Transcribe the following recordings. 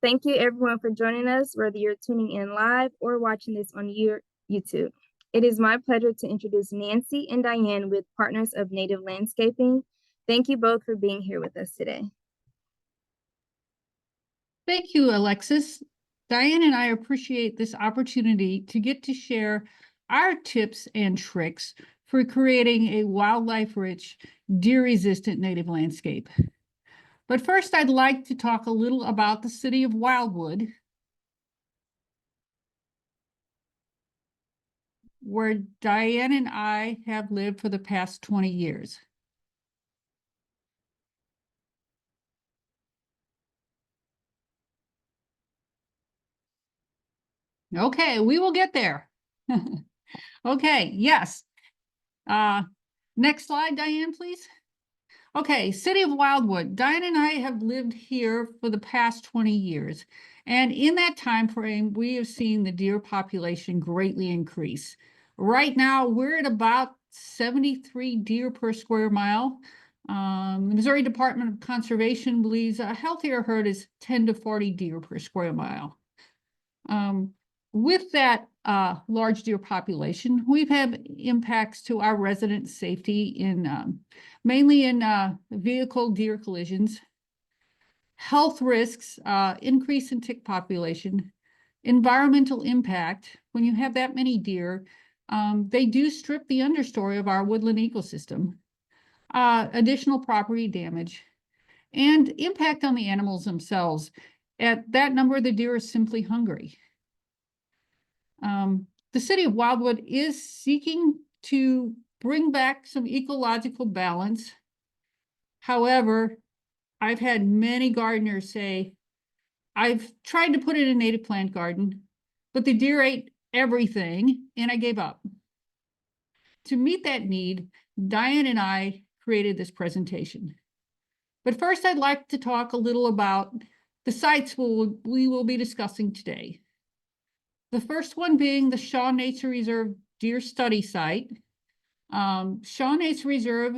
Thank you everyone for joining us, whether you're tuning in live or watching this on YouTube. It is my pleasure to introduce Nancy and Diane with Partners of Native Landscaping. Thank you both for being here with us today. Thank you, Alexis. Diane and I appreciate this opportunity to get to share our tips and tricks for creating a wildlife-rich, deer-resistant native landscape. But first, I'd like to talk a little about the city of Wildwood, where Diane and I have lived for the past 20 years. Okay, we will get there. Okay, yes. Next slide, Diane, please. Okay, City of Wildwood. Diane and I have lived here for the past 20 years. And in that time frame, we have seen the deer population greatly increase. Right now, we're at about 73 deer per square mile. The Missouri Department of Conservation believes a healthier herd is 10 to 40 deer per square mile. With that large deer population, we've had impacts to our resident safety in mainly in vehicle deer collisions, health risks, increase in tick population, environmental impact. When you have that many deer, they do strip the understory of our woodland ecosystem, additional property damage, and impact on the animals themselves. At that number, the deer are simply hungry. The city of Wildwood is seeking to bring back some ecological balance. However, I've had many gardeners say, I've tried to put in a native plant garden, but the deer ate everything and I gave up. To meet that need, Diane and I created this presentation. But first, I'd like to talk a little about the sites we will be discussing today. The first one being the Shaw Nature Reserve Deer Study Site. Shaw Nature Reserve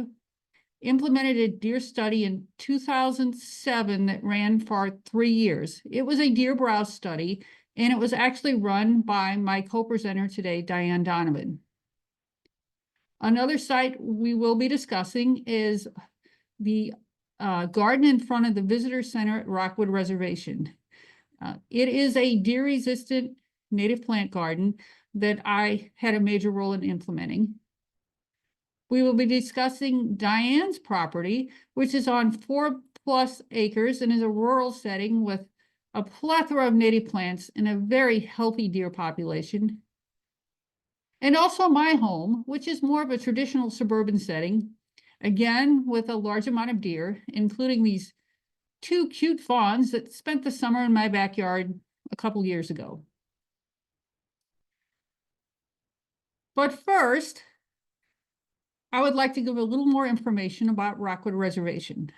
implemented a deer study in 2007 that ran for 3 years. It was a deer browse study, and it was actually run by my co-presenter today, Diane Donovan. Another site we will be discussing is the garden in front of the Visitor Center at Rockwood Reservation. It is a deer-resistant native plant garden that I had a major role in implementing. We will be discussing Diane's property, which is on 4+ acres and is a rural setting with a plethora of native plants and a very healthy deer population. And also my home, which is more of a traditional suburban setting, again, with a large amount of deer, including these 2 cute fawns that spent the summer in my backyard a couple years ago. But first, I would like to give a little more information about Rockwood Reservation.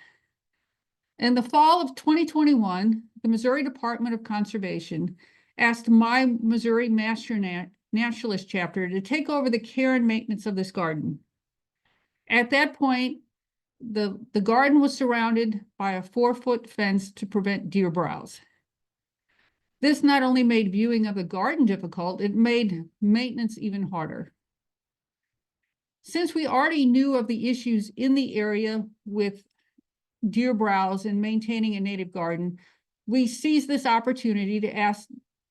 In the fall of 2021, the Missouri Department of Conservation asked my Missouri Master Naturalist chapter to take over the care and maintenance of this garden. At that point, the garden was surrounded by a 4-foot fence to prevent deer browse. This not only made viewing of the garden difficult, it made maintenance even harder. Since we already knew of the issues in the area with deer browse and maintaining a native garden, we seized this opportunity to ask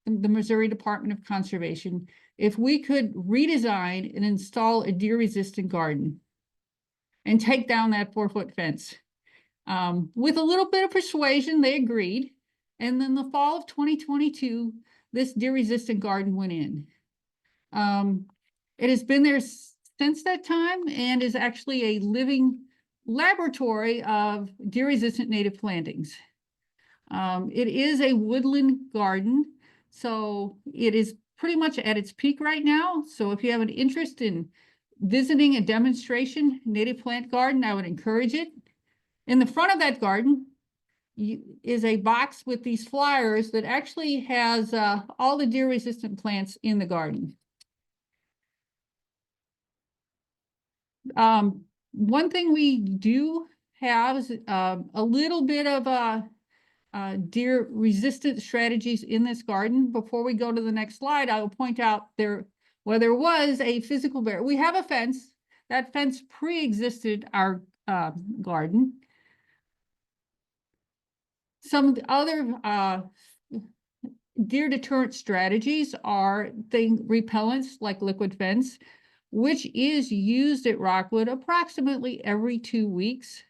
the Missouri Department of Conservation if we could redesign and install a deer-resistant garden and take down that 4-foot fence. With a little bit of persuasion, they agreed. And then the fall of 2022, this deer-resistant garden went in. It has been there since that time and is actually a living laboratory of deer-resistant native plantings. It is a woodland garden, so it is pretty much at its peak right now. So if you have an interest in visiting a demonstration native plant garden, I would encourage it. In the front of that garden is a box with these flyers that actually has all the deer-resistant plants in the garden. One thing we do have is a little bit of deer resistant strategies in this garden. Before we go to the next slide, I will point out there was a physical barrier. We have a fence. That fence pre-existed our garden. Some other deer deterrent strategies are repellents like liquid fence, which is used at Rockwood approximately every 2 weeks.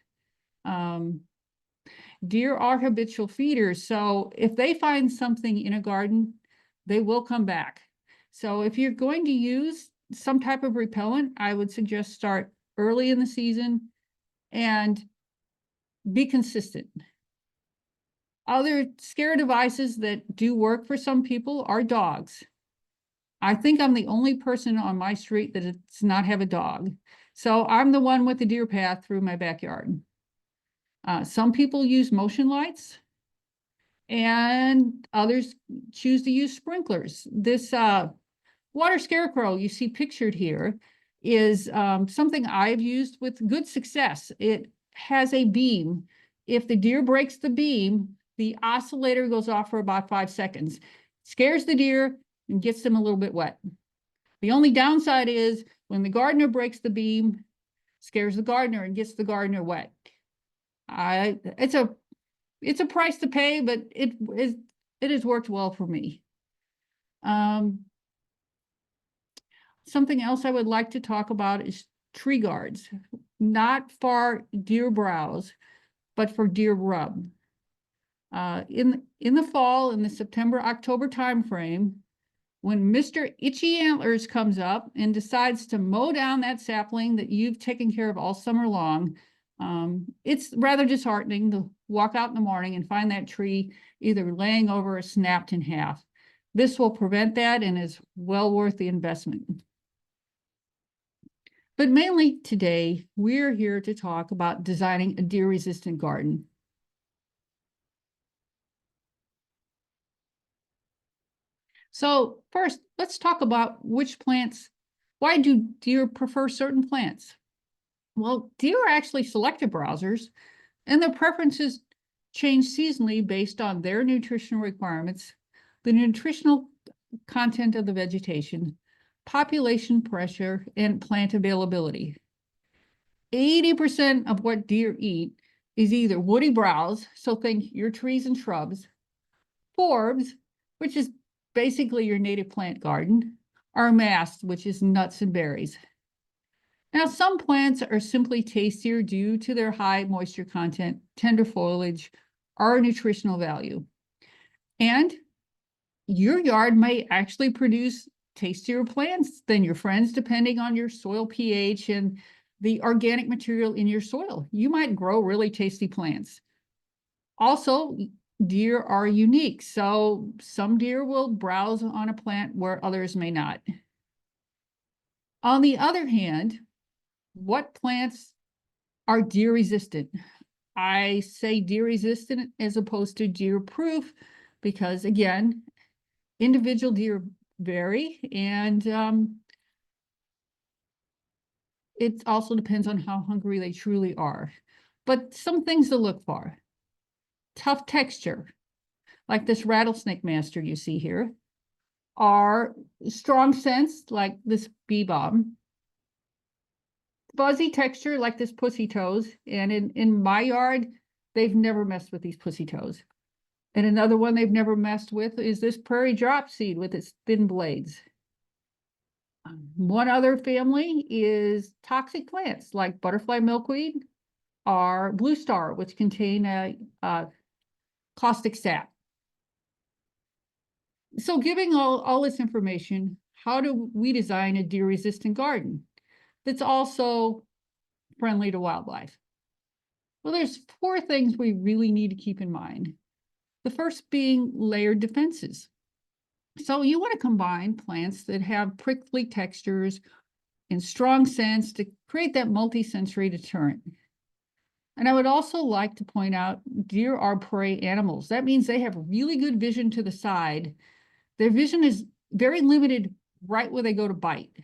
Deer are habitual feeders, so if they find something in a garden, they will come back. So if you're going to use some type of repellent, I would suggest start early in the season and be consistent. Other scare devices that do work for some people are dogs. I think I'm the only person on my street that does not have a dog. So I'm the one with the deer path through my backyard. Some people use motion lights and others choose to use sprinklers. This water scarecrow you see pictured here is something I've used with good success. It has a beam. If the deer breaks the beam, the oscillator goes off for about 5 seconds, scares the deer and gets them a little bit wet. The only downside is when the gardener breaks the beam, scares the gardener and gets the gardener wet. It's a price to pay, but it has worked well for me. Something else I would like to talk about is tree guards, not for deer browse, but for deer rub. In the fall, in the September-October timeframe, when Mr. Itchy Antlers comes up and decides to mow down that sapling that you've taken care of all summer long, it's rather disheartening to walk out in the morning and find that tree either laying over or snapped in half. This will prevent that and is well worth the investment. But mainly today, we're here to talk about designing a deer-resistant garden. So first, let's talk about which plants. Why do deer prefer certain plants? Well, deer are actually selective browsers, and their preferences change seasonally based on their nutritional requirements, the nutritional content of the vegetation, population pressure, and plant availability. 80% of what deer eat is either woody browse, so think your trees and shrubs, forbs, which is basically your native plant garden, or mast, which is nuts and berries. Now, some plants are simply tastier due to their high moisture content, tender foliage, or nutritional value. And your yard may actually produce tastier plants than your friends, depending on your soil pH and the organic material in your soil. You might grow really tasty plants. Also, deer are unique, so some deer will browse on a plant where others may not. On the other hand, what plants are deer resistant? I say deer resistant as opposed to deer proof because, again, individual deer vary, and it also depends on how hungry they truly are. But some things to look for: tough texture, like this rattlesnake master you see here, are strong scents, like this bee balm, fuzzy texture, like this pussy toes, and in my yard, they've never messed with these pussy toes. And another one they've never messed with is this prairie drop seed with its thin blades. One other family is toxic plants like butterfly milkweed or blue star, which contain a caustic sap. So giving all this information, how do we design a deer-resistant garden that's also friendly to wildlife? Well, there's 4 things we really need to keep in mind. The first being layered defenses. So you want to combine plants that have prickly textures and strong scents to create that multi-sensory deterrent. And I would also like to point out, deer are prey animals. That means they have really good vision to the side. Their vision is very limited right where they go to bite.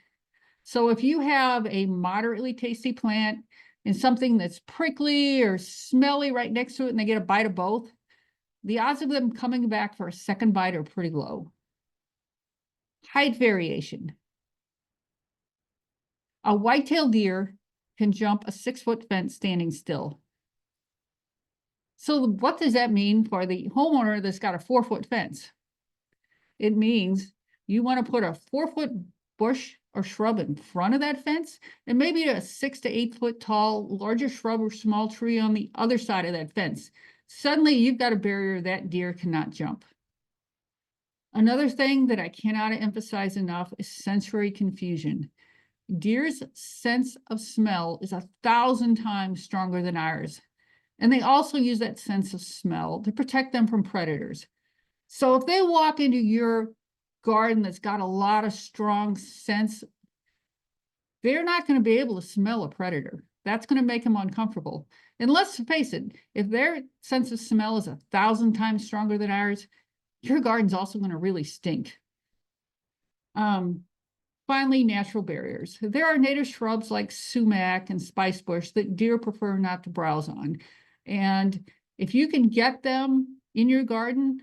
So if you have a moderately tasty plant and something that's prickly or smelly right next to it and they get a bite of both, the odds of them coming back for a second bite are pretty low. Height variation. A white-tailed deer can jump a 6-foot fence standing still. So what does that mean for the homeowner that's got a 4-foot fence? It means you want to put a 4-foot bush or shrub in front of that fence, and maybe a 6 to 8 foot tall, larger shrub or small tree on the other side of that fence. Suddenly you've got a barrier that deer cannot jump. Another thing that I cannot emphasize enough is sensory confusion. Deer's sense of smell is 1,000 times stronger than ours. And they also use that sense of smell to protect them from predators. So if they walk into your garden that's got a lot of strong scents, they're not going to be able to smell a predator. That's going to make them uncomfortable. And let's face it, if their sense of smell is 1,000 times stronger than ours, your garden's also going to really stink. Finally, natural barriers. There are native shrubs like sumac and spicebush that deer prefer not to browse on. And if you can get them in your garden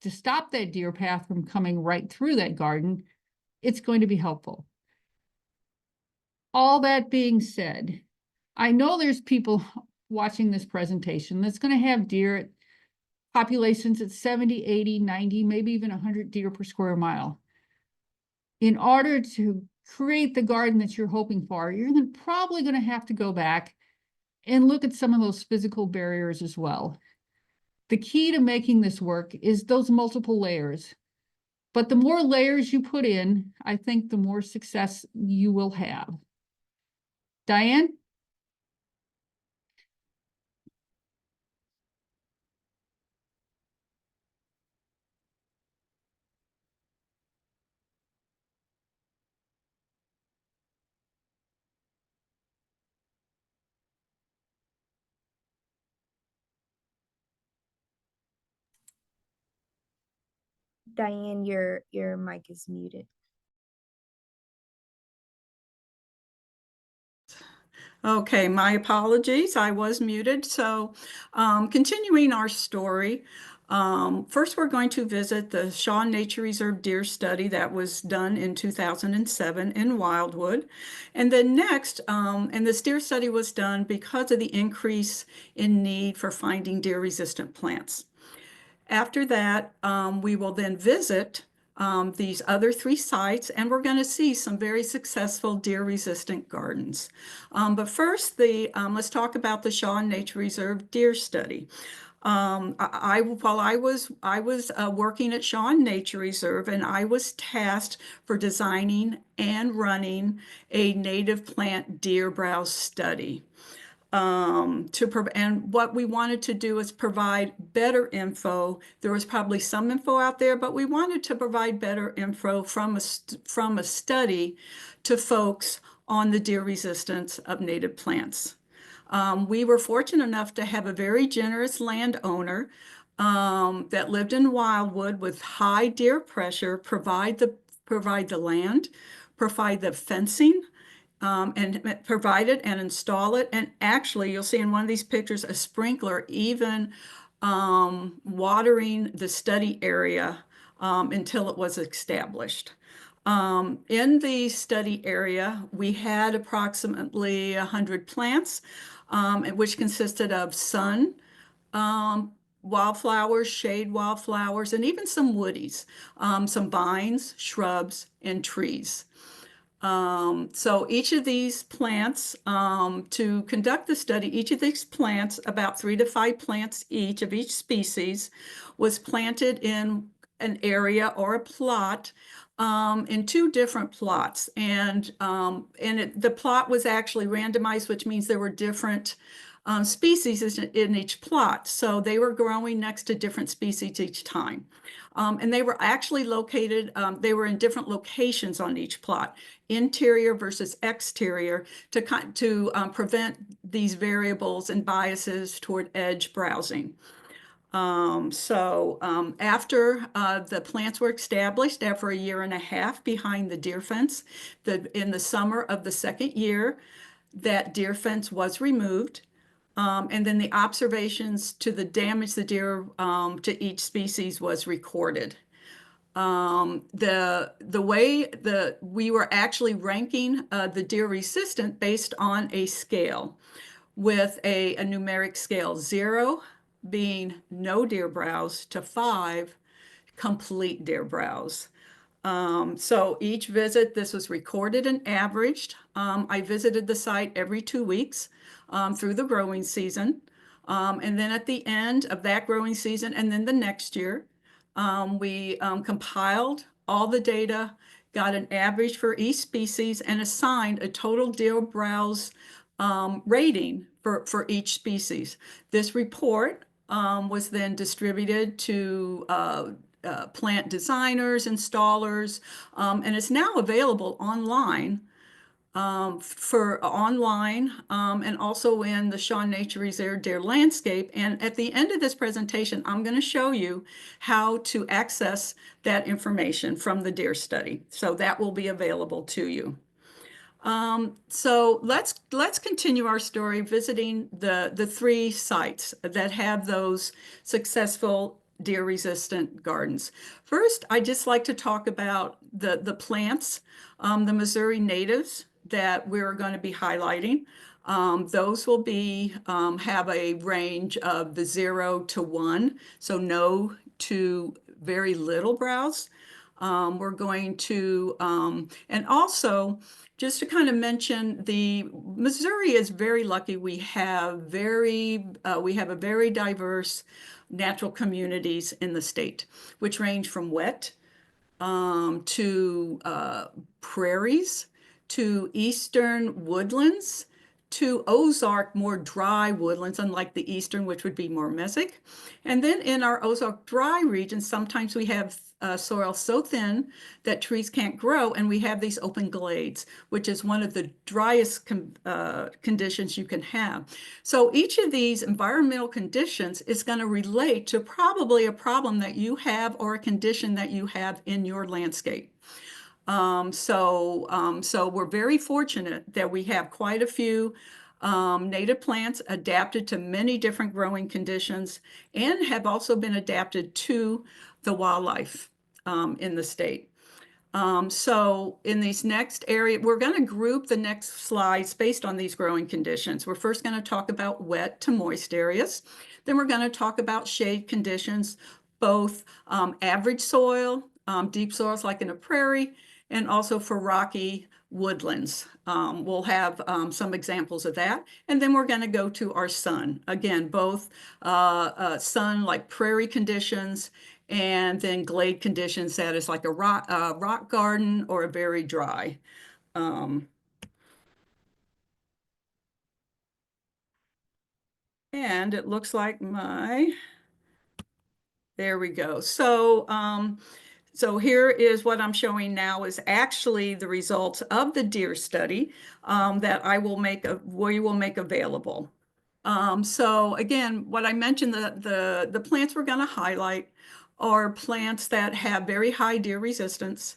to stop that deer path from coming right through that garden, it's going to be helpful. All that being said, I know there's people watching this presentation that's going to have deer populations at 70, 80, 90, maybe even 100 deer per square mile. In order to create the garden that you're hoping for, you're probably going to have to go back and look at some of those physical barriers as well. The key to making this work is those multiple layers. But the more layers you put in, I think the more success you will have. Diane? Diane, your mic is muted. Okay, my apologies. I was muted. So continuing our story, first we're going to visit the Shaw Nature Reserve deer study that was done in 2007 in Wildwood. And then next, and this deer study was done because of the increase in need for finding deer-resistant plants. After that, we will then visit these other 3 sites, and we're going to see some very successful deer-resistant gardens. But first, let's talk about the Shaw Nature Reserve deer study. While I was working at Shaw Nature Reserve, and I was tasked for designing and running a native plant deer browse study. And what we wanted to do is provide better info. There was probably some info out there, but we wanted to provide better info from a study to folks on the deer resistance of native plants. We were fortunate enough to have a very generous landowner that lived in Wildwood with high deer pressure, provide the land, provide the fencing, and provide it and install it. And actually, you'll see in one of these pictures a sprinkler even watering the study area until it was established. In the study area, we had approximately 100 plants, which consisted of sun, wildflowers, shade wildflowers, and even some woodies, some vines, shrubs, and trees. So each of these plants, to conduct the study, each of these plants, about 3 to 5 plants each of each species, was planted in an area or a plot in 2 different plots. And the plot was actually randomized, which means there were different species in each plot. So they were growing next to different species each time. And they were actually located, they were in different locations on each plot, interior versus exterior, to prevent these variables and biases toward edge browsing. After the plants were established, after a year and a half behind the deer fence, in the summer of the 2nd year, that deer fence was removed. And then the observations to the damage the deer to each species was recorded. The way we were actually ranking the deer resistant based on a scale with a numeric scale, 0 being no deer browse to 5 complete deer browse. So each visit, this was recorded and averaged. I visited the site every 2 weeks through the growing season. And then at the end of that growing season, and then the next year, we compiled all the data, got an average for each species, and assigned a total deer browse rating for each species. This report was then distributed to plant designers, installers, and it's now available online and also in the Shaw Nature Reserve Deer Landscape. And at the end of this presentation, I'm going to show you how to access that information from the deer study. So that will be available to you. So let's continue our story visiting the 3 sites that have those successful deer-resistant gardens. First, I'd just like to talk about the plants, the Missouri natives that we're going to be highlighting. Those will be have a range of the 0 to 1, so no to very little browse. We're going to, and also just to kind of mention, the Missouri is very lucky. We have a very diverse natural communities in the state, which range from wet to prairies, to eastern woodlands, to Ozark more dry woodlands, unlike the eastern, which would be more mesic. And then in our Ozark dry region, sometimes we have soil so thin that trees can't grow, and we have these open glades, which is one of the driest conditions you can have. So each of these environmental conditions is going to relate to probably a problem that you have or a condition that you have in your landscape. So we're very fortunate that we have quite a few native plants adapted to many different growing conditions and have also been adapted to the wildlife in the state. So in these next area, we're going to group the next slides based on these growing conditions. We're first going to talk about wet to moist areas. Then we're going to talk about shade conditions, both average soil, deep soils like in a prairie, and also for rocky woodlands. We'll have some examples of that. And then we're going to go to our sun. Again, both sun like prairie conditions and then glade conditions that is like a rock garden or a very dry. And it looks like there we go. So here is what I'm showing now is actually the results of the deer study that we will make available. So again, what I mentioned, the plants we're going to highlight are plants that have very high deer resistance,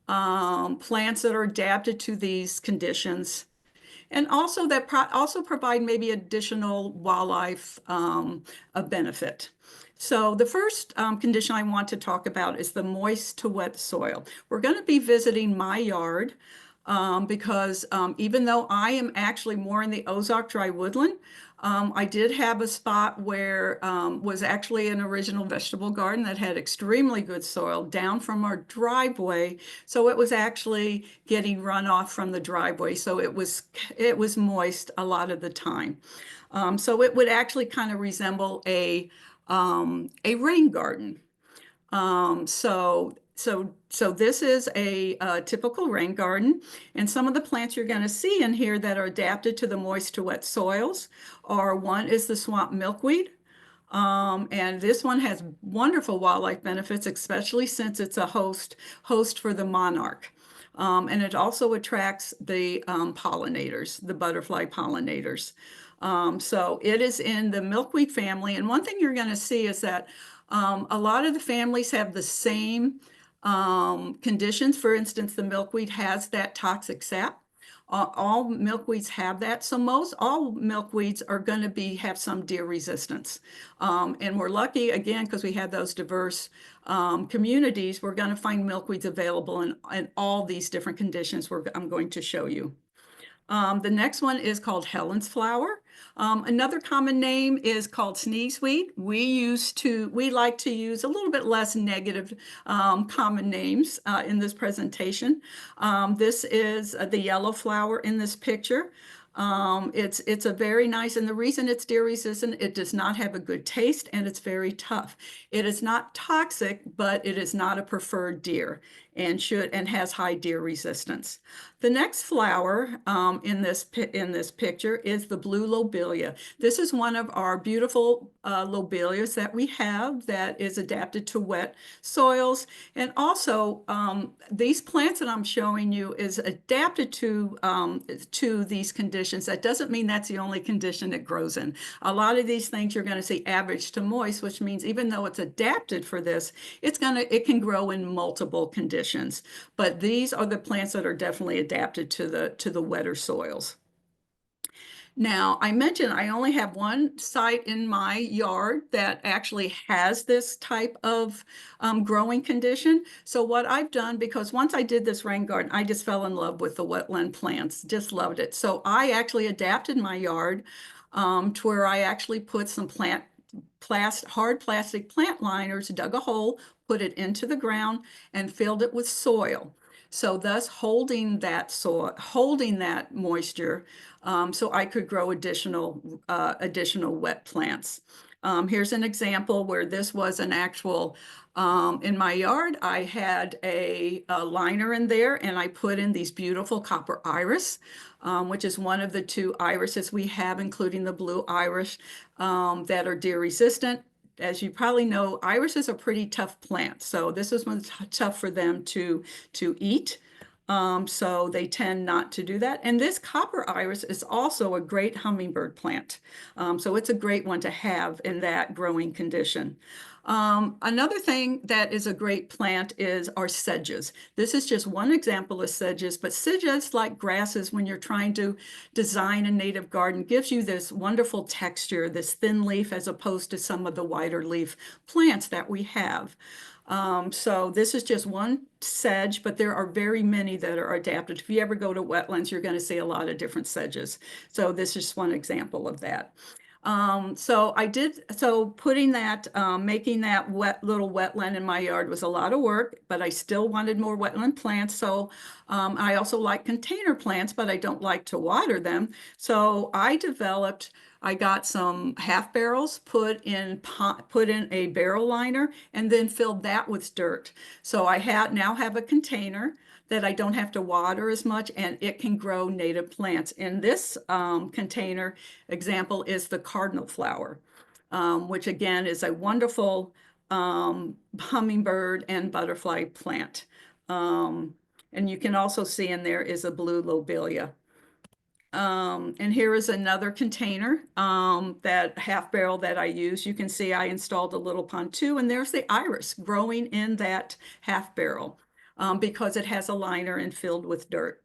plants that are adapted to these conditions, and also that also provide maybe additional wildlife benefit. So the first condition I want to talk about is the moist to wet soil. We're going to be visiting my yard because even though I am actually more in the Ozark dry woodland, I did have a spot where was actually an original vegetable garden that had extremely good soil down from our driveway. So it was actually getting runoff from the driveway. So it was moist a lot of the time. So it would actually kind of resemble a rain garden. So this is a typical rain garden, and some of the plants you're going to see in here that are adapted to the moist to wet soils are, one is the swamp milkweed, and this one has wonderful wildlife benefits, especially since it's a host for the monarch. And it also attracts the pollinators, the butterfly pollinators. So it is in the milkweed family, and one thing you're going to see is that a lot of the families have the same conditions. For instance, the milkweed has that toxic sap. All milkweeds have that. So all milkweeds are going to have some deer resistance. And we're lucky, again, because we have those diverse communities, we're going to find milkweeds available in all these different conditions I'm going to show you. The next one is called Helen's flower. Another common name is called sneezeweed. We like to use a little bit less negative common names in this presentation. This is the yellow flower in this picture. It's a very nice, and the reason it's deer resistant, it does not have a good taste and it's very tough. It is not toxic, but it is not a preferred deer and has high deer resistance. The next flower in this picture is the blue lobelia. This is one of our beautiful lobelias that we have that is adapted to wet soils. And also, these plants that I'm showing you is adapted to these conditions. That doesn't mean that's the only condition it grows in. A lot of these things you're going to see average to moist, which means even though it's adapted for this, it can grow in multiple conditions. But these are the plants that are definitely adapted to the wetter soils. Now, I mentioned I only have one site in my yard that actually has this type of growing condition. So what I've done, because once I did this rain garden, I just fell in love with the wetland plants, just loved it. So I actually adapted my yard to where I actually put some hard plastic plant liners, dug a hole, put it into the ground, and filled it with soil. So thus holding that moisture, so I could grow additional wet plants. Here's an example where this was an actual, in my yard, I had a liner in there and I put in these beautiful copper iris, which is one of the two irises we have, including the blue iris, that are deer resistant. As you probably know, irises are pretty tough plants. So this is one tough for them to eat. So they tend not to do that. And this copper iris is also a great hummingbird plant. So it's a great one to have in that growing condition. Another thing that is a great plant are sedges. This is just one example of sedges, but sedges, like grasses, when you're trying to design a native garden, gives you this wonderful texture, this thin leaf, as opposed to some of the wider leaf plants that we have. So this is just one sedge, but there are very many that are adapted. If you ever go to wetlands, you're going to see a lot of different sedges. So this is just one example of that. Putting that, making that little wetland in my yard was a lot of work, but I still wanted more wetland plants. So I also like container plants, but I don't like to water them. So I got some half barrels, put in a barrel liner, and then filled that with dirt. So I now have a container that I don't have to water as much, and it can grow native plants. In this container example is the cardinal flower, which again is a wonderful hummingbird and butterfly plant. And you can also see in there is a blue lobelia. And here is another container, that half barrel that I use. You can see I installed a little pontoon, and there's the iris growing in that half barrel because it has a liner and filled with dirt.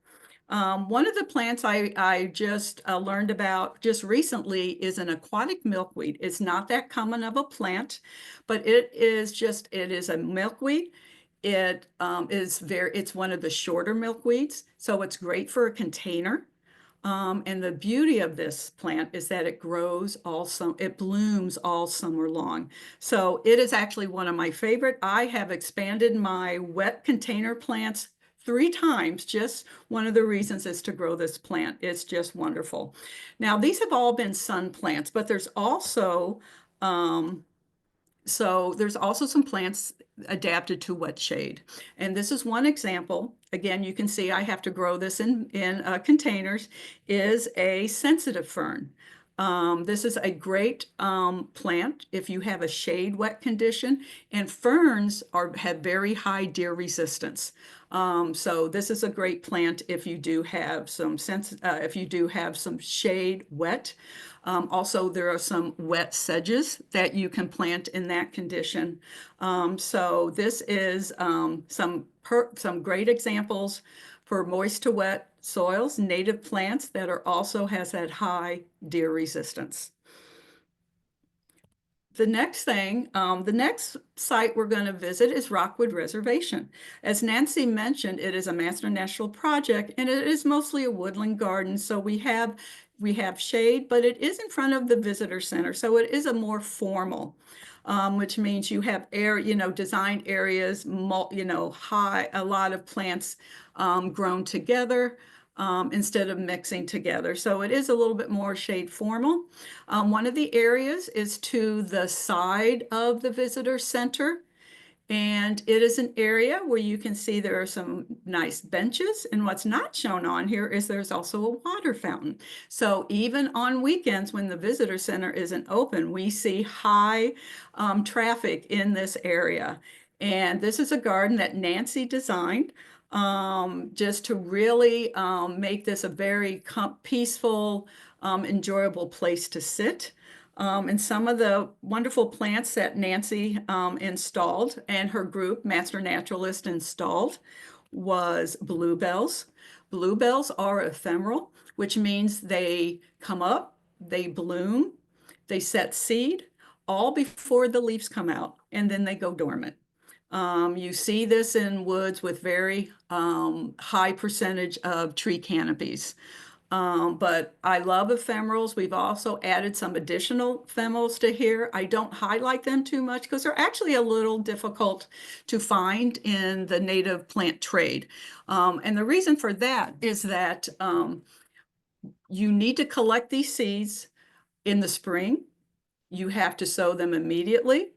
One of the plants I just learned about just recently is an aquatic milkweed. It's not that common of a plant, but it is a milkweed. It's one of the shorter milkweeds, so it's great for a container. And the beauty of this plant is that it blooms all summer long. So it is actually one of my favorite. I have expanded my wet container plants 3 times. Just one of the reasons is to grow this plant. It's just wonderful. Now, these have all been sun plants, but there's also some plants adapted to wet shade. And this is one example. Again, you can see I have to grow this in containers, is a sensitive fern. This is a great plant if you have a shade wet condition, and ferns have very high deer resistance. So this is a great plant if you do have some shade wet. Also, there are some wet sedges that you can plant in that condition. So this is some great examples for moist to wet soils, native plants that are also has that high deer resistance. The next site we're going to visit is Rockwood Reservation. As Nancy mentioned, it is a Master Natural Project, and it is mostly a woodland garden. So we have shade, but it is in front of the visitor center. So it is a more formal, which means you have designed areas, high, a lot of plants grown together. Instead of mixing together. So it is a little bit more shade formal. One of the areas is to the side of the visitor center. And it is an area where you can see there are some nice benches. And what's not shown on here is there's also a water fountain. So even on weekends when the visitor center isn't open, we see high traffic in this area. And this is a garden that Nancy designed just to really make this a very peaceful, enjoyable place to sit. And some of the wonderful plants that Nancy installed and her group, Master Naturalist, installed was bluebells. Bluebells are ephemeral, which means they come up, they bloom, they set seed, all before the leaves come out, and then they go dormant. You see this in woods with very high percentage of tree canopies. But I love ephemerals. We've also added some additional ephemerals to here. I don't highlight them too much because they're actually a little difficult to find in the native plant trade. And the reason for that is that you need to collect these seeds in the spring. You have to sow them immediately.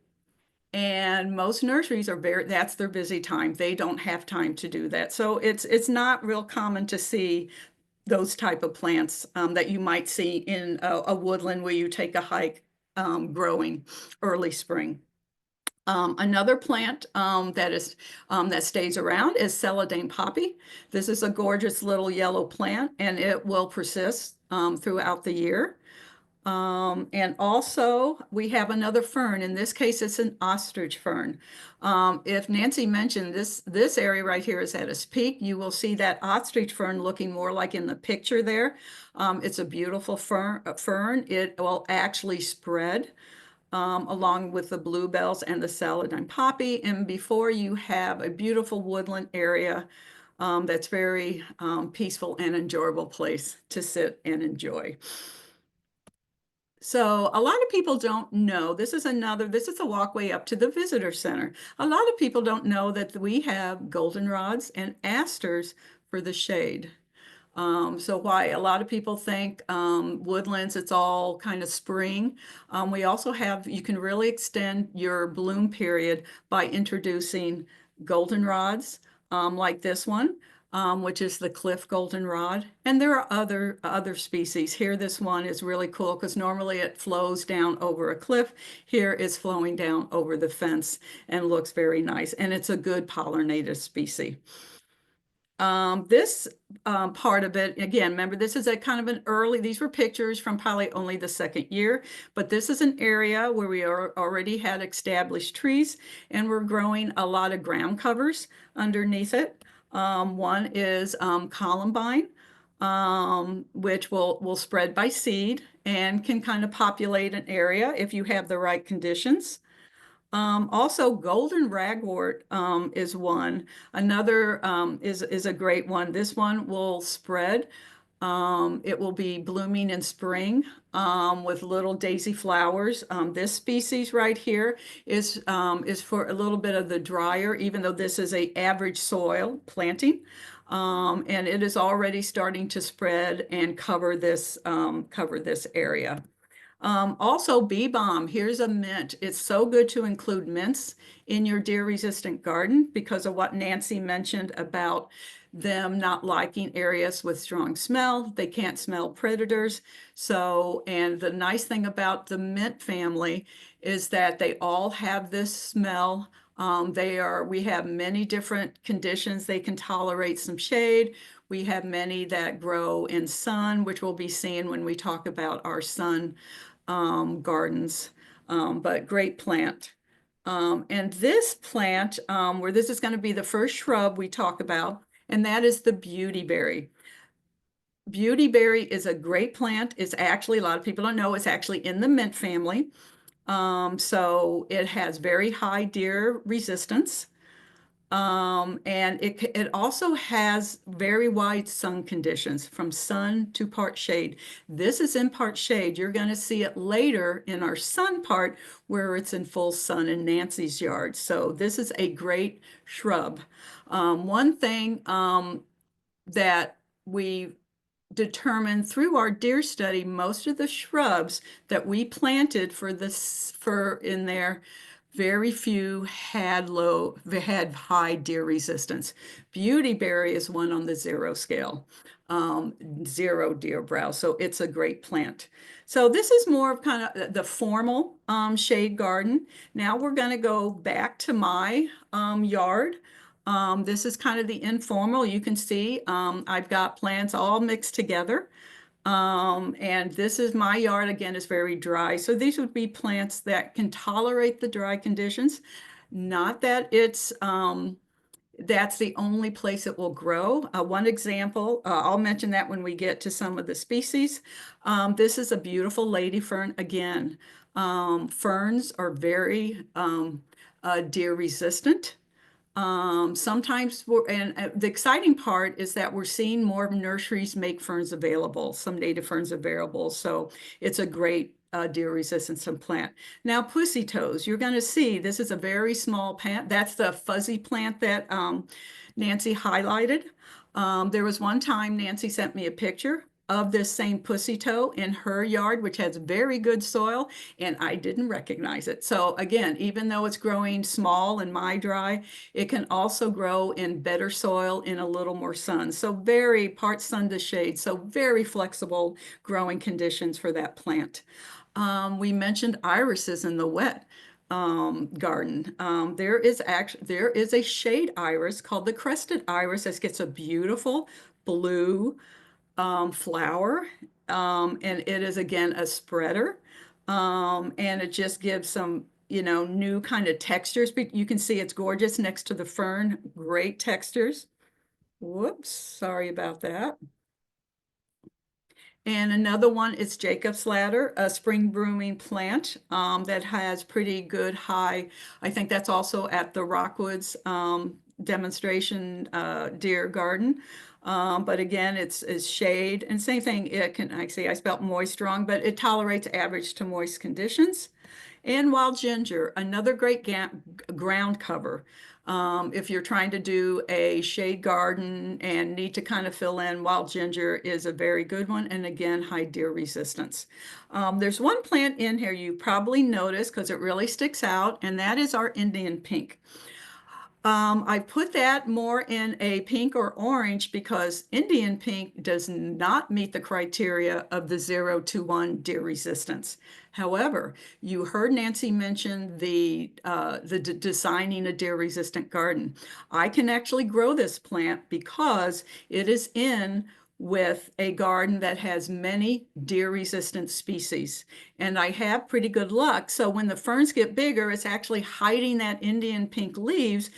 And most nurseries are that's their busy time. They don't have time to do that. So it's not real common to see those type of plants that you might see in a woodland where you take a hike growing early spring. Another plant that stays around is celandine poppy. This is a gorgeous little yellow plant, and it will persist throughout the year. And also we have another fern. In this case, it's an ostrich fern. If Nancy mentioned this area right here is at its peak, you will see that ostrich fern looking more like in the picture there. It's a beautiful fern. It will actually spread along with the bluebells and the celandine poppy. And before you have a beautiful woodland area that's very peaceful and enjoyable place to sit and enjoy. So a lot of people don't know, this is a walkway up to the visitor center. A lot of people don't know that we have goldenrods and asters for the shade. So why a lot of people think woodlands, it's all kind of spring. We also have, you can really extend your bloom period by introducing goldenrods like this one. Which is the cliff goldenrod. And there are other species. Here, this one is really cool because normally it flows down over a cliff. Here it's flowing down over the fence and looks very nice. And it's a good pollinated species. This part of it, again, remember, this is a kind of these were pictures from probably only the second year, but this is an area where we already had established trees and we're growing a lot of ground covers underneath it. One is columbine, which will spread by seed and can kind of populate an area if you have the right conditions. Also, golden ragwort is one. Another is a great one. This one will spread. It will be blooming in spring with little daisy flowers. This species right here is for a little bit of the drier, even though this is a average soil planting. And it is already starting to spread and cover this area. Also, bee balm. Here's a mint. It's so good to include mints in your deer-resistant garden because of what Nancy mentioned about them not liking areas with strong smell. They can't smell predators. So, and the nice thing about the mint family is that they all have this smell. We have many different conditions. They can tolerate some shade. We have many that grow in sun, which we'll be seeing when we talk about our sun gardens, but great plant. And this plant, where this is going to be the first shrub we talk about, and that is the beautyberry. Beautyberry is a great plant. It's actually, a lot of people don't know, it's actually in the mint family. So it has very high deer resistance. And it also has very wide sun conditions from sun to part shade. This is in part shade. You're going to see it later in our sun part where it's in full sun in Nancy's yard. So this is a great shrub. One thing that we determined through our deer study, most of the shrubs that we planted for this for in there, very few had high deer resistance. Beautyberry is one on the 0 scale, 0 deer browse. So it's a great plant. So this is more of kind of the formal shade garden. Now we're going to go back to my yard. This is kind of the informal. You can see I've got plants all mixed together. And this is my yard, again, is very dry. So these would be plants that can tolerate the dry conditions. Not that it's that's the only place it will grow. One example, I'll mention that when we get to some of the species. This is a beautiful lady fern again. Ferns are very deer resistant. Sometimes the exciting part is that we're seeing more nurseries make ferns available, some native ferns available. So it's a great deer resistance plant. Now, pussy toes, you're going to see this is a very small plant. That's the fuzzy plant that Nancy highlighted. There was one time Nancy sent me a picture of this same pussy toe in her yard, which has very good soil, and I didn't recognize it. So again, even though it's growing small in my dry, it can also grow in better soil in a little more sun. So very part sun to shade, so very flexible growing conditions for that plant. We mentioned irises in the wet garden. There is a shade iris called the crested iris that gets a beautiful blue flower. And it is again a spreader. And it just gives some, new kind of textures. But you can see it's gorgeous next to the fern, great textures. Whoops, sorry about that. And another one is Jacob's ladder, a spring blooming plant that has pretty good high. I think that's also at the Rockwoods demonstration deer garden. But again, it's shade and same thing. It can, I spelled moist wrong, but it tolerates average to moist conditions. And wild ginger, another great ground cover. If you're trying to do a shade garden and need to kind of fill in, wild ginger is a very good one. And again, high deer resistance. There's one plant in here you probably noticed because it really sticks out, and that is our Indian pink. I put that more in a pink or orange because Indian pink does not meet the criteria of the 0 to 1 deer resistance. However, you heard Nancy mention the designing a deer resistant garden. I can actually grow this plant because it is in with a garden that has many deer resistant species. And I have pretty good luck. So when the ferns get bigger, it's actually hiding that Indian pink leaves,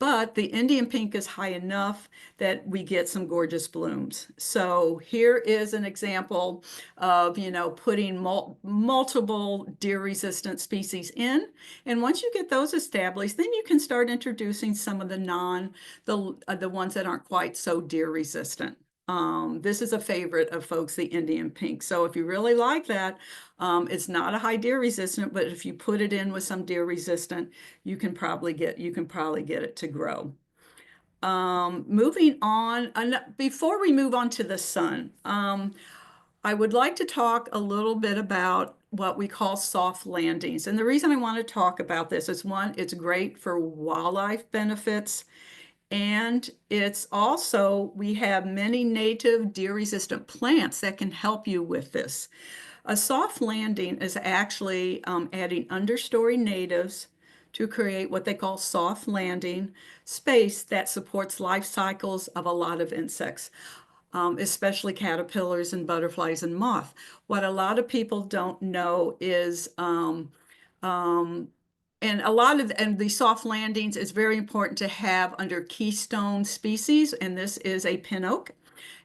but the Indian pink is high enough that we get some gorgeous blooms. So here is an example of, putting multiple deer resistant species in. And once you get those established, then you can start introducing some of the ones that aren't quite so deer resistant. This is a favorite of folks, the Indian pink. So if you really like that, it's not a high deer resistant, but if you put it in with some deer resistant, you can probably get it to grow. Moving on, before we move on to the sun, I would like to talk a little bit about what we call soft landings. And the reason I want to talk about this is one, it's great for wildlife benefits. And it's also, we have many native deer-resistant plants that can help you with this. A soft landing is actually adding understory natives to create what they call soft landing space that supports life cycles of a lot of insects, especially caterpillars and butterflies and moth. What a lot of people don't know is and the soft landings is very important to have under keystone species, and this is a pin oak.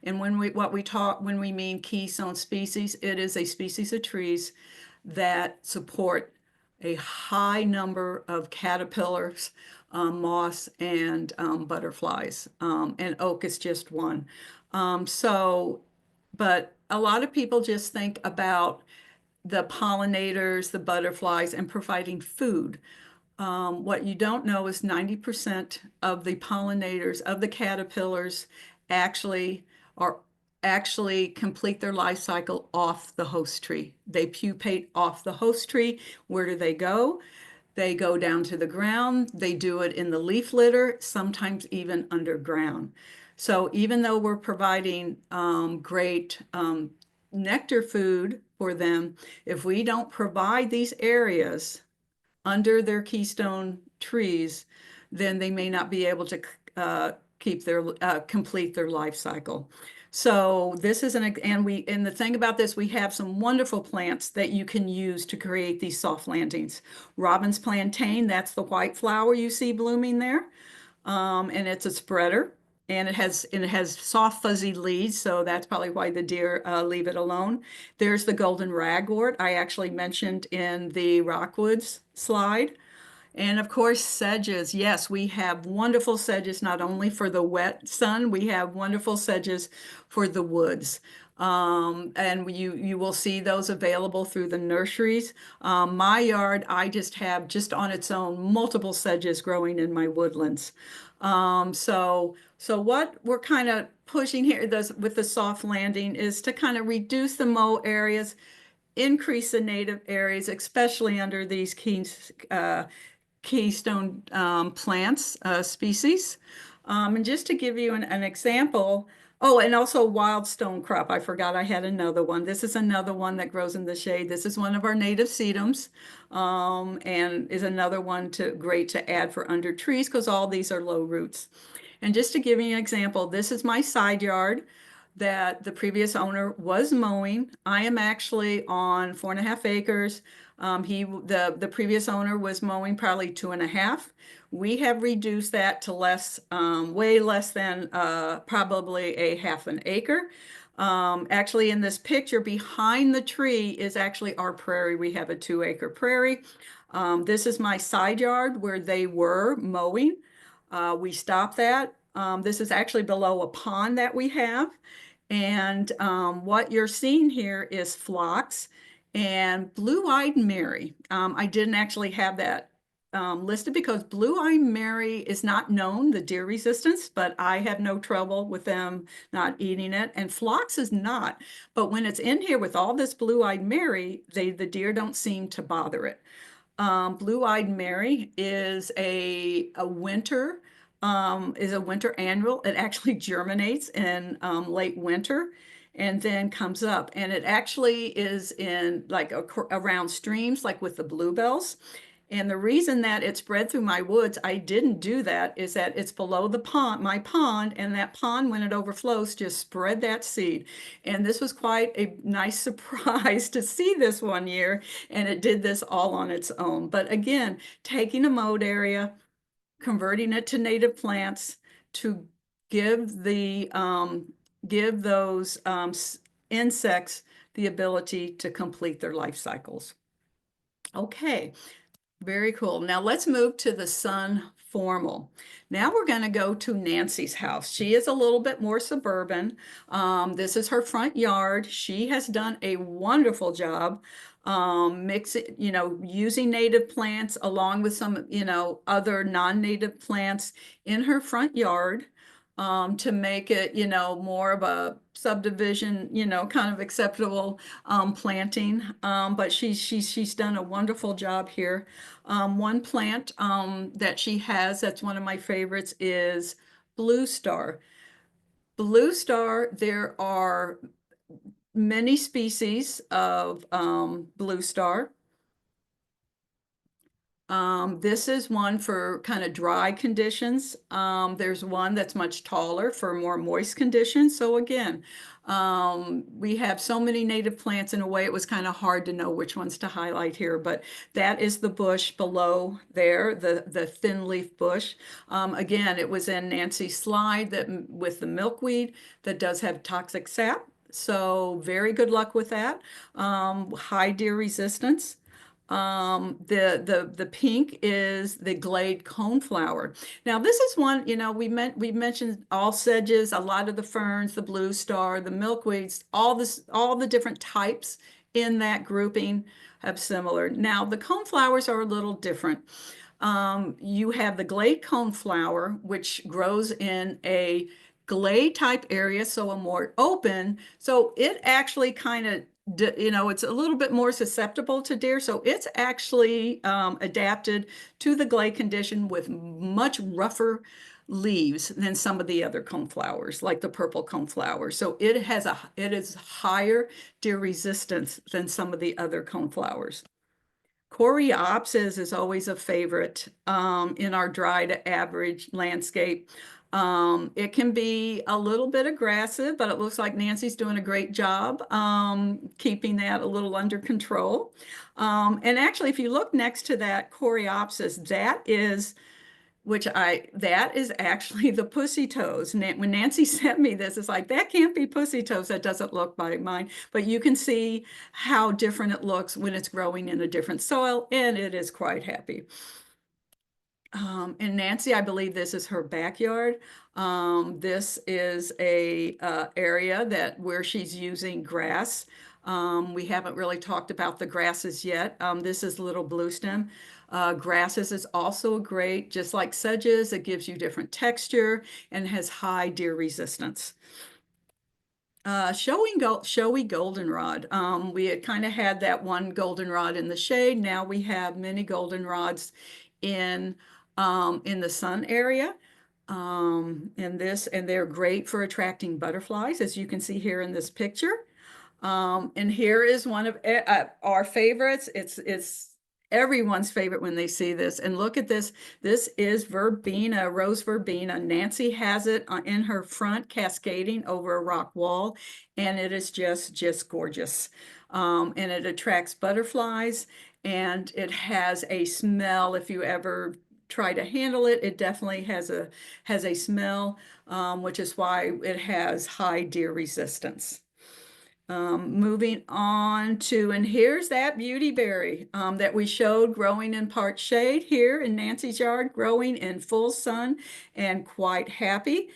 And when we mean keystone species, it is a species of trees that support a high number of caterpillars, moths, and butterflies. And oak is just one. But a lot of people just think about the pollinators, the butterflies, and providing food. What you don't know is 90% of the pollinators, of the caterpillars, actually are actually complete their life cycle off the host tree. They pupate off the host tree. Where do they go? They go down to the ground. They do it in the leaf litter, sometimes even underground. So even though we're providing great nectar food for them, if we don't provide these areas under their keystone trees, then they may not be able to complete their life cycle. So this is and the thing about this, we have some wonderful plants that you can use to create these soft landings. Robin's plantain, that's the white flower you see blooming there. And it's a spreader. And it has soft fuzzy leaves, so that's probably why the deer leave it alone. There's the golden ragwort I actually mentioned in the Rockwoods slide. And of course, sedges. Yes, we have wonderful sedges, not only for the wet sun, we have wonderful sedges for the woods. And you will see those available through the nurseries. My yard, I just have, just on its own, multiple sedges growing in my woodlands. So what we're kind of pushing here with the soft landing is to kind of reduce the mow areas, increase the native areas, especially under these keystone plants species. And just to give you an example, oh, and also wild stone crop. I forgot I had another one. This is another one that grows in the shade. This is one of our native sedums, and is another one great to add for under trees because all these are low roots. And just to give you an example, this is my side yard that the previous owner was mowing. I am actually on 4.5 acres. The previous owner was mowing probably 2.5. We have reduced that to way less than probably a half an acre. Actually, in this picture behind the tree is actually our prairie. We have a 2-acre prairie. This is my side yard where they were mowing. We stopped that. This is actually below a pond that we have. And what you're seeing here is phlox and blue-eyed Mary. I didn't actually have that listed because blue-eyed Mary is not known, the deer resistance, but I have no trouble with them not eating it. And phlox is not. But when it's in here with all this blue-eyed Mary, the deer don't seem to bother it. Blue-eyed Mary is a winter annual. It actually germinates in late winter and then comes up. And it actually is in like around streams, like with the bluebells. And the reason that it spread through my woods, I didn't do that, is that it's below the pond, my pond, and that pond, when it overflows, just spread that seed. And this was quite a nice surprise to see this one year, and it did this all on its own. But again, taking a mowed area, converting it to native plants to give those insects the ability to complete their life cycles. Okay. Very cool. Now let's move to the sun formal. Now we're going to go to Nancy's house. She is a little bit more suburban. This is her front yard. She has done a wonderful job using native plants along with some, other non-native plants in her front yard. To make it, more of a subdivision, kind of acceptable planting. But she's done a wonderful job here. One plant that she has that's one of my favorites is Blue Star. Blue Star, there are many species of Blue Star. This is one for kind of dry conditions. There's one that's much taller for more moist conditions. So again, we have so many native plants in a way it was kind of hard to know which ones to highlight here, but that is the bush below there, the thin leaf bush. Again, it was in Nancy's slide that with the milkweed that does have toxic sap. So very good luck with that. High deer resistance. The pink is the glade coneflower. Now this is one, you know, we mentioned all sedges, a lot of the ferns, the blue star, the milkweeds, all the different types in that grouping have similar. Now the coneflowers are a little different. You have the glade coneflower, which grows in a glade type area, so a more open. So it actually kind of, you know, it's a little bit more susceptible to deer. So it's actually adapted to the glade condition with much rougher leaves than some of the other coneflowers, like the purple coneflower. So it is higher deer resistance than some of the other coneflowers. Coreopsis is always a favorite in our dry to average landscape. It can be a little bit aggressive, but it looks like Nancy's doing a great job keeping that a little under control. And actually, if you look next to that Coreopsis, that is actually the pussy toes. When Nancy sent me this, it's like, that can't be pussy toes. That doesn't look like mine. But you can see how different it looks when it's growing in a different soil, and it is quite happy. And Nancy, I believe this is her backyard. This is a area where she's using grass. We haven't really talked about the grasses yet. This is little bluestem. Grasses is also great, just like sedges. It gives you different texture and has high deer resistance. Showy goldenrod. We had kind of had that one goldenrod in the shade. Now we have many goldenrods in the sun area. And they're great for attracting butterflies, as you can see here in this picture. And here is one of our favorites. It's everyone's favorite when they see this. And look at this. This is verbena, rose verbena. Nancy has it in her front, cascading over a rock wall, and it is just gorgeous. And it attracts butterflies, and it has a smell. If you ever try to handle it, it definitely has a smell, which is why it has high deer resistance. Moving on to, and here's that beautyberry that we showed growing in part shade here in Nancy's yard, growing in full sun and quite happy.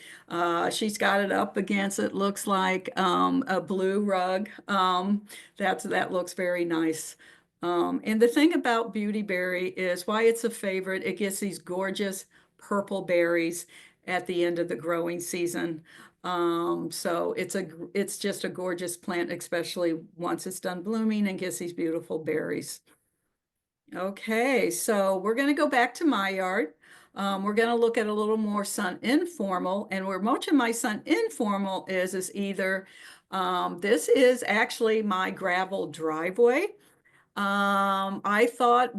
She's got it up against, it looks like a blue rug. That looks very nice. And the thing about beautyberry is why it's a favorite, it gets these gorgeous purple berries at the end of the growing season. So it's just a gorgeous plant, especially once it's done blooming and gets these beautiful berries. Okay, so we're going to go back to my yard. We're going to look at a little more sun informal, and where much of my sun informal is either this is actually my gravel driveway. I thought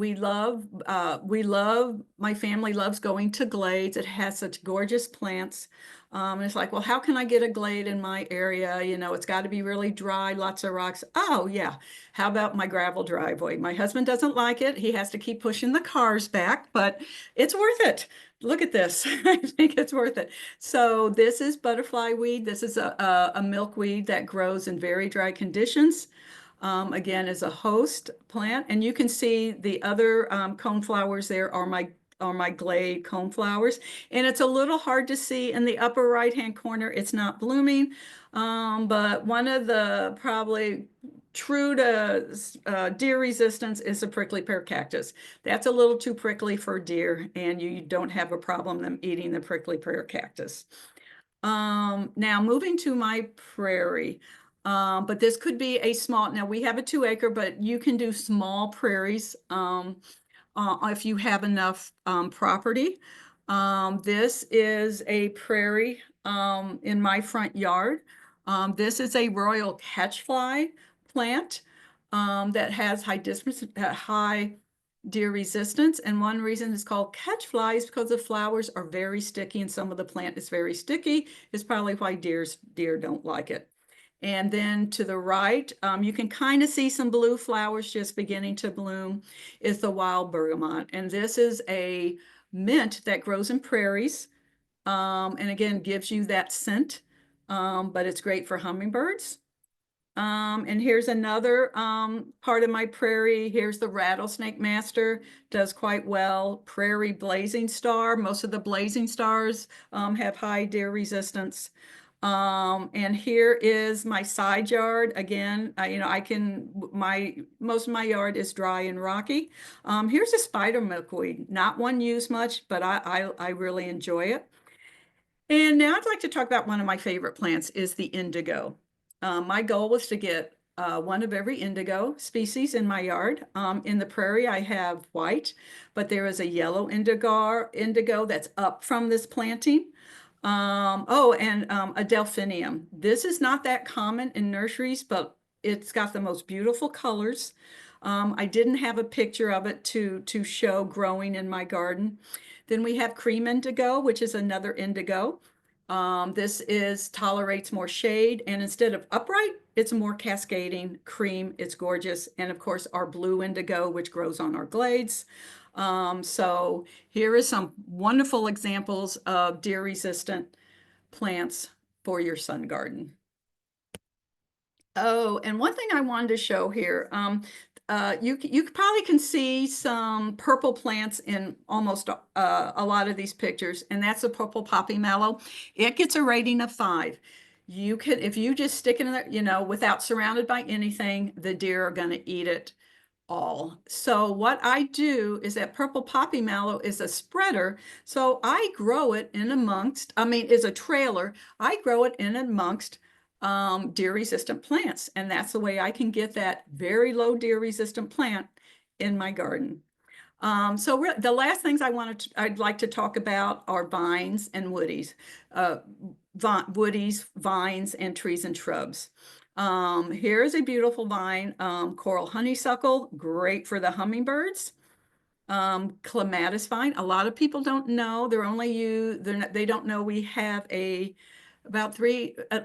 my family loves going to glades. It has such gorgeous plants. And it's like, well, how can I get a glade in my area? You know, it's got to be really dry, lots of rocks. Oh, yeah. How about my gravel driveway? My husband doesn't like it. He has to keep pushing the cars back, but it's worth it. Look at this. I think it's worth it. So this is butterfly weed. This is a milkweed that grows in very dry conditions. Again, as a host plant, and you can see the other coneflowers there are my glade coneflowers, and it's a little hard to see in the upper right hand corner. It's not blooming, but one of the probably true to deer resistance is the prickly pear cactus. That's a little too prickly for deer, and you don't have a problem them eating the prickly pear cactus. Now moving to my prairie. But this could be a small, now we have a 2-acre, but you can do small prairies if you have enough property. This is a prairie in my front yard. This is a royal catchfly plant that has high deer resistance, and one reason it's called catch fly is because the flowers are very sticky and some of the plant is very sticky. Is probably why deer don't like it. And then to the right, you can kind of see some blue flowers just beginning to bloom, is the wild bergamot. And this is a mint that grows in prairies, and again gives you that scent, but it's great for hummingbirds. And here's another part of my prairie. Here's the rattlesnake master, does quite well. Prairie blazing star. Most of the blazing stars have high deer resistance. And here is my side yard. Again, most of my yard is dry and rocky. Here's a spider milkweed. Not one used much, but I really enjoy it. And now I'd like to talk about one of my favorite plants is the indigo. My goal was to get one of every indigo species in my yard. In the prairie, I have white, but there is a yellow indigo that's up from this planting. A delphinium. This is not that common in nurseries, but it's got the most beautiful colors. I didn't have a picture of it to show growing in my garden. Then we have cream indigo, which is another indigo. This tolerates more shade, and instead of upright, it's more cascading cream. It's gorgeous. And of course, our blue indigo, which grows on our glades. So here is some wonderful examples of deer-resistant plants for your sun garden. Oh, and one thing I wanted to show here, you probably can see some purple plants in almost a lot of these pictures, and that's a purple poppy mallow. It gets a rating of 5. You can, if you just stick it in there, without surrounded by anything, the deer are going to eat it all. So what I do is that purple poppy mallow is a spreader. So I grow it in amongst, is a trailer. I grow it in amongst deer resistant plants. And that's the way I can get that very low deer resistant plant in my garden. The last things I'd like to talk about are vines and woodies, vines, and trees and shrubs. Here is a beautiful vine, coral honeysuckle, great for the hummingbirds. Clematis vine. A lot of people don't know. They don't know we have at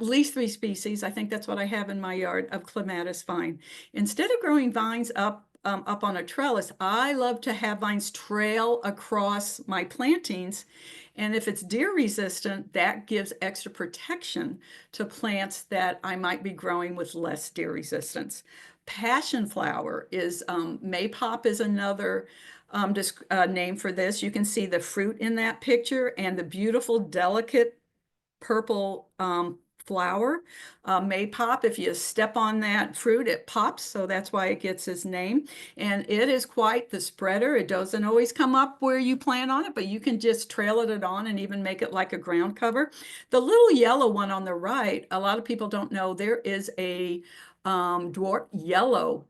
least 3 species. I think that's what I have in my yard of clematis vine. Instead of growing vines up on a trellis, I love to have vines trail across my plantings. And if it's deer resistant, that gives extra protection to plants that I might be growing with less deer resistance. Passion flower is, maypop is another name for this. You can see the fruit in that picture and the beautiful, delicate purple flower. Maypop, if you step on that fruit, it pops, so that's why it gets its name. And it is quite the spreader. It doesn't always come up where you plant on it, but you can just trail it on and even make it like a ground cover. The little yellow one on the right, a lot of people don't know, there is a dwarf yellow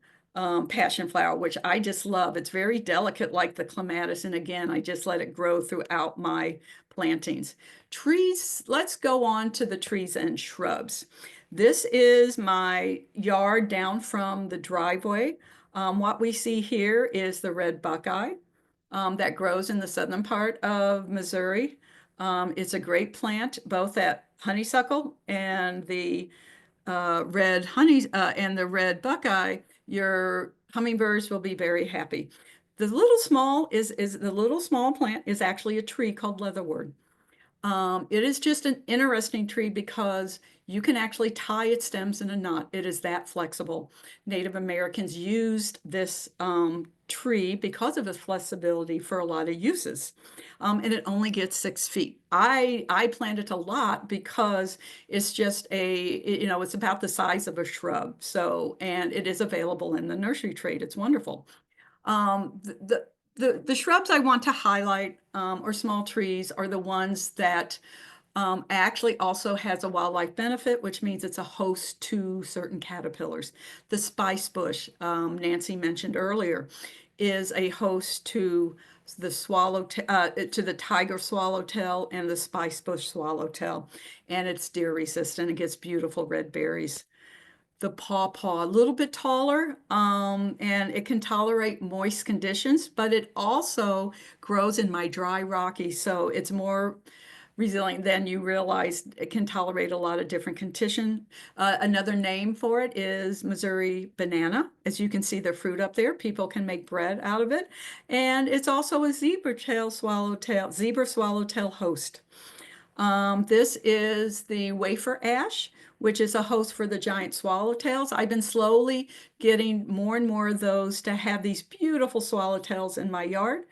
passion flower, which I just love. It's very delicate like the clematis, and again, I just let it grow throughout my plantings. Trees, let's go on to the trees and shrubs. This is my yard down from the driveway. What we see here is the red buckeye that grows in the southern part of Missouri. It's a great plant, both at honeysuckle and the red buckeye. Your hummingbirds will be very happy. The little small plant is actually a tree called leatherwood. It is just an interesting tree because you can actually tie its stems in a knot. It is that flexible. Native Americans used this tree because of its flexibility for a lot of uses. And it only gets 6 feet. I plant it a lot because it's just it's about the size of a shrub. So, and it is available in the nursery trade. It's wonderful. The shrubs I want to highlight, or small trees, are the ones that actually also has a wildlife benefit, which means it's a host to certain caterpillars. The spice bush, Nancy mentioned earlier, is a host to the tiger swallowtail and the spice bush swallowtail, and it's deer resistant. It gets beautiful red berries. the pawpaw, a little bit taller, and it can tolerate moist conditions, but it also grows in my dry, rocky, so it's more resilient than you realize. It can tolerate a lot of different conditions. Another name for it is Missouri banana. As you can see the fruit up there, people can make bread out of it. And it's also a zebra swallowtail host. This is the wafer ash, which is a host for the giant swallowtails. I've been slowly getting more and more of those to have these beautiful swallowtails in my yard.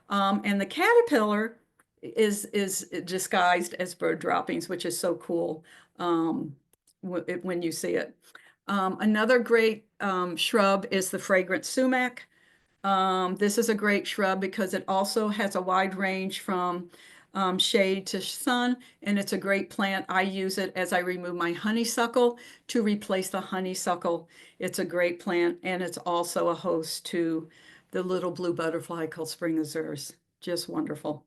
And the caterpillar is disguised as bird droppings, which is so cool when you see it. Another great shrub is the fragrant sumac. This is a great shrub because it also has a wide range from shade to sun, and it's a great plant. I use it as I remove my honeysuckle to replace the honeysuckle. It's a great plant, and it's also a host to the little blue butterfly called spring azures. Just wonderful.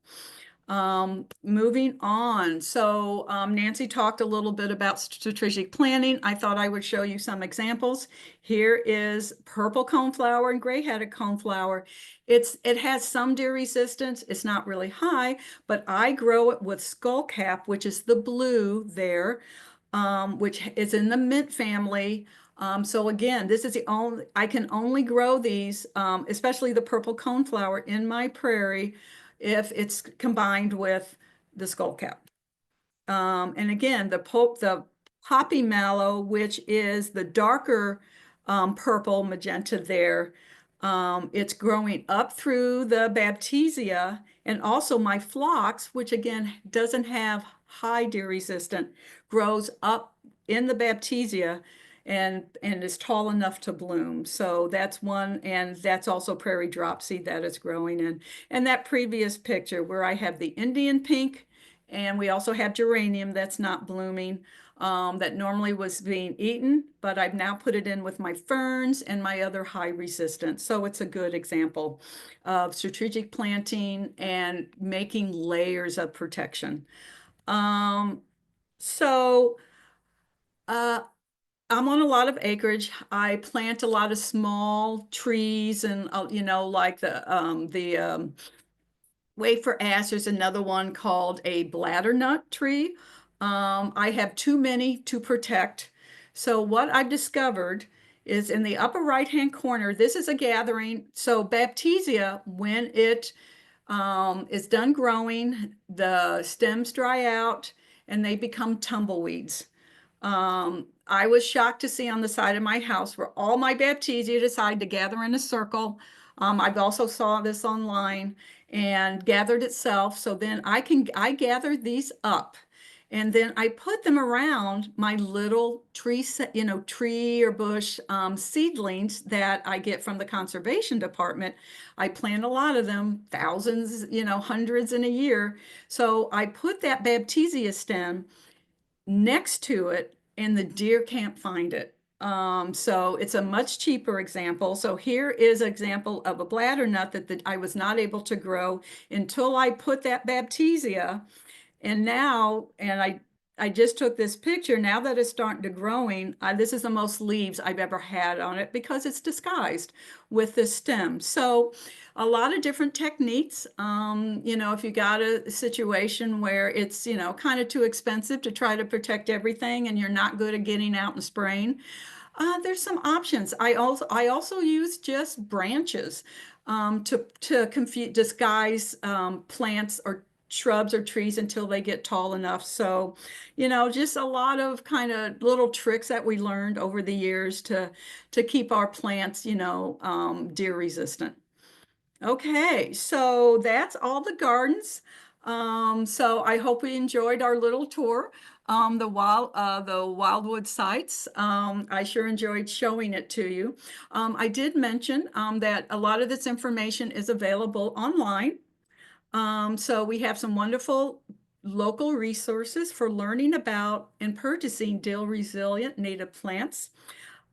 Moving on. So Nancy talked a little bit about strategic planting. I thought I would show you some examples. Here is purple coneflower and gray-headed coneflower. It has some deer resistance. It's not really high, but I grow it with skullcap, which is the blue there, which is in the mint family. So again, this is I can only grow these, especially the purple coneflower, in my prairie if it's combined with the skullcap. And again, the poppy mallow, which is the darker purple magenta there, it's growing up through the baptisia, and also my phlox, which again doesn't have high deer resistant, grows up in the baptisia and is tall enough to bloom. So that's one, and that's also prairie dropsy that it's growing in. And that previous picture where I have the Indian pink, and we also have geranium that's not blooming, that normally was being eaten, but I've now put it in with my ferns and my other high resistance. So it's a good example of strategic planting and making layers of protection. So I'm on a lot of acreage. I plant a lot of small trees, and like the wafer ash. There's another one called a bladdernut tree. I have too many to protect. So what I've discovered is in the upper right-hand corner, this is a gathering. So baptisia, when it is done growing, the stems dry out and they become tumbleweeds. I was shocked to see on the side of my house where all my baptisia decide to gather in a circle. I've also saw this online and gathered itself. So then I gathered these up, and then I put them around my little tree, tree or bush seedlings that I get from the conservation department. I plant a lot of them, thousands, hundreds in a year. So I put that baptisia stem next to it, and the deer can't find it. So it's a much cheaper example. So here is an example of a bladdernut that I was not able to grow until I put that baptisia. And now, I just took this picture. Now that it's starting to growing, this is the most leaves I've ever had on it because it's disguised with this stem. So a lot of different techniques. If you got a situation where it's, kind of too expensive to try to protect everything and you're not good at getting out and spraying, there's some options. I also use just branches to disguise plants or shrubs or trees until they get tall enough. So, just a lot of kind of little tricks that we learned over the years to keep our plants, deer resistant. Okay, so that's all the gardens. So I hope we enjoyed our little tour, the wildwood sites. I sure enjoyed showing it to you. I did mention that a lot of this information is available online. So we have some wonderful local resources for learning about and purchasing deer resilient native plants.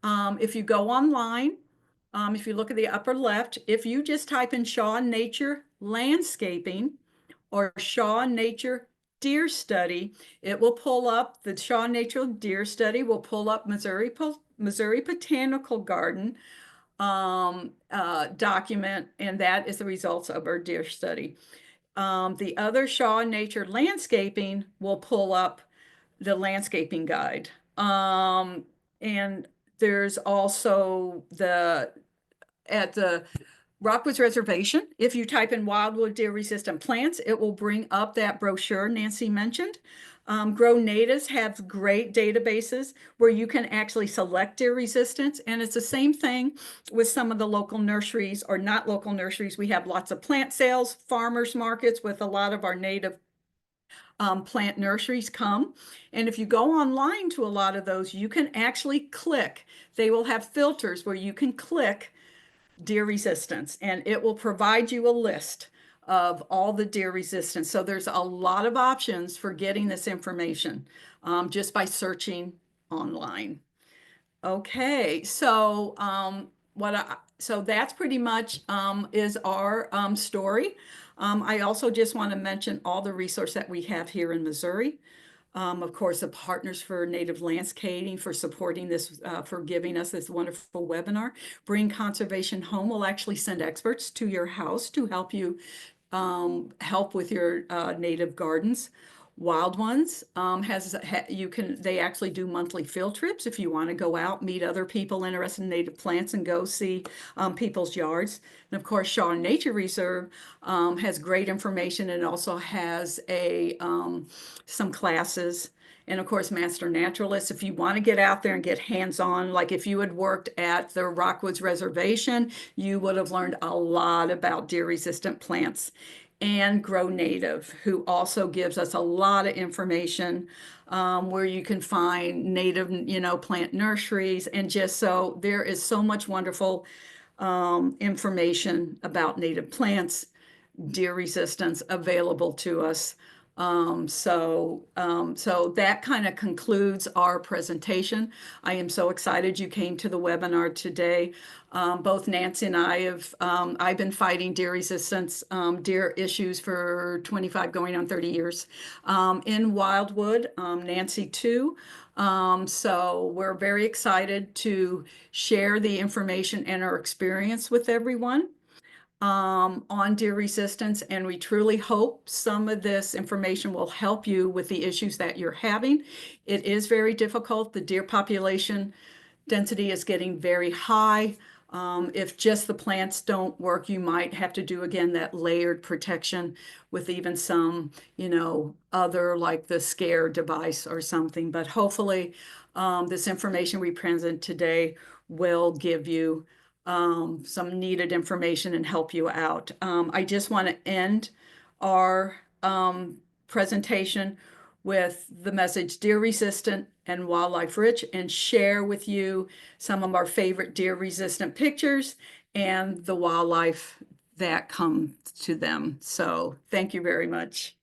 If you go online, if you look at the upper left, if you just type in Shaw Nature Landscaping or Shaw Nature Deer Study, it will pull up the Shaw Nature Deer Study, will pull up Missouri Missouri Botanical Garden document, and that is the results of our deer study. The other Shaw Nature Landscaping will pull up the landscaping guide. And there's also at the Rockwoods Reservation, if you type in wildwood deer resistant plants, it will bring up that brochure Nancy mentioned. Grow Natives has great databases where you can actually select deer resistance. And it's the same thing with some of the local nurseries, or not local nurseries. We have lots of plant sales, farmers markets with a lot of our native plant nurseries come. And if you go online to a lot of those, you can actually click. They will have filters where you can click deer resistance, and it will provide you a list of all the deer resistance. So there's a lot of options for getting this information just by searching online. Okay, so so that's pretty much is our story. I also just want to mention all the resources that we have here in Missouri. Of course, the Partners for Native Landscaping for supporting this, for giving us this wonderful webinar. Bring Conservation Home will actually send experts to your house to help you help with your native gardens. Wild Ones they actually do monthly field trips if you want to go out, meet other people interested in native plants, and go see people's yards. And of course, Shaw Nature Reserve has great information, and also has some classes. And of course, Master Naturalists, if you want to get out there and get hands-on, like if you had worked at the Rockwoods Reservation, you would have learned a lot about deer-resistant plants. And Grow Native, who also gives us a lot of information where you can find native, plant nurseries. And just so there is so much wonderful information about native plants, deer resistance available to us. So that kind of concludes our presentation. I am so excited you came to the webinar today. Both Nancy and I I've been fighting deer resistance, deer issues for 25 going on 30 years in Wildwood, Nancy too. So we're very excited to share the information and our experience with everyone on deer resistance, and we truly hope some of this information will help you with the issues that you're having. It is very difficult. The deer population density is getting very high. If just the plants don't work, you might have to do again that layered protection with even some, other like the scare device or something. But hopefully this information we present today will give you some needed information and help you out. I just want to end our presentation with the message deer resistant and wildlife rich, and share with you some of our favorite deer resistant pictures and the wildlife that come to them. So thank you very much.